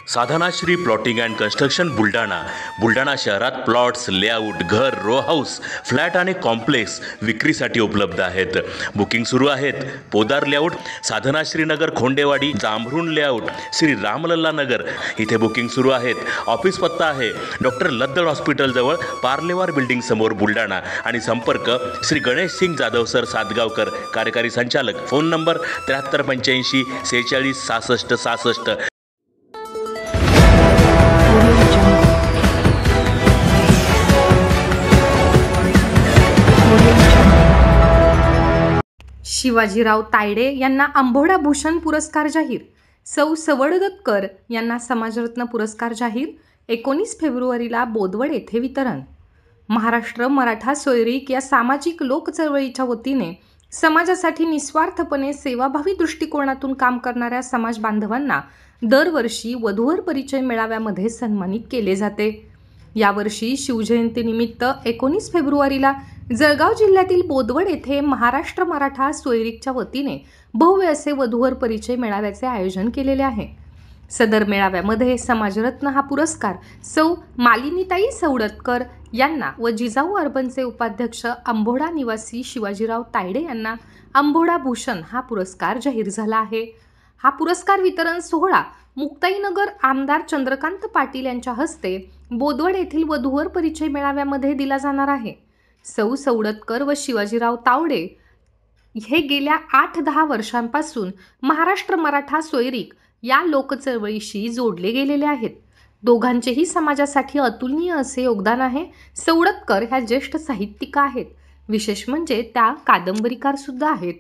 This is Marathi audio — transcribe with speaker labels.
Speaker 1: Sadhanashri plotting and construction Buldhana शहरात प्लॉट्स, लेआउट, घर, रो हाऊस, फ्लॅट आणि कॉम्प्लेक्स विक्रीसाठी उपलब्ध आहेत. बुकिंग सुरू आहेत. पोदार लेआउट, साधनाश्री नगर, खोंडेवाडी, जांभरुण लेआउट, श्री रामलल्ला नगर इथे बुकिंग सुरू आहेत. ऑफिस पत्ता आहे डॉक्टर लद्दड हॉस्पिटल जवळ, पार्लेवार बिल्डिंग समोर, बुलढाणा. आणि संपर्क श्री गणेश सिंग जाधव सर सातगावकर, कार्यकारी संचालक. Phone number 7385 46 66 66.
Speaker 2: शिवाजीराव तायडे यांना अंबोडा भूषण पुरस्कार जाहीर. सौ सवडतकर यांना समाजरत्न पुरस्कार जाहीर. 19 फेब्रुवारीला बोदवड येथे वितरण. महाराष्ट्र मराठा सोयरीक या सामाजिक लोक चळवळीच्या वतीने समाजासाठी निस्वार्थपणे सेवाभावी दृष्टिकोनातून काम करणाऱ्या समाज बांधवांना दरवर्षी वधूवर परिचय मेळाव्यामध्ये सन्मानित केले जाते. यावर्षी शिवजयंतीनिमित्त 19 फेब्रुवारीला जळगाव जिल्ह्यातील बोदवड येथे महाराष्ट्र मराठा सोयरीकच्या वतीने भव्य असे वधूवर परिचय मेळाव्याचे आयोजन केलेले आहे. सदर मेळाव्यामध्ये समाजरत्न हा पुरस्कार सौ मालिनीताई सवडतकर यांना व जिजाऊ अर्बनचे उपाध्यक्ष अंबोडा निवासी शिवाजीराव तायडे यांना अंबोडा भूषण हा पुरस्कार जाहीर झाला आहे. हा पुरस्कार वितरण सोहळा मुक्ताईनगर आमदार चंद्रकांत पाटील यांच्या हस्ते बोदवड येथील वधूवर परिचय मेळाव्यामध्ये दिला जाणार आहे. सौ सवडतकर व शिवाजीराव तावडे हे गेल्या 8-10 वर्षांपासून महाराष्ट्र मराठा सोयरीक या लोकचळवळीशी जोडले गेलेले आहेत. दोघांचेही समाजासाठी अतुलनीय असे योगदान आहे. सवडतकर ह्या ज्येष्ठ साहित्यिका आहेत. विशेष म्हणजे त्या कादंबरीकार सुद्धा आहेत.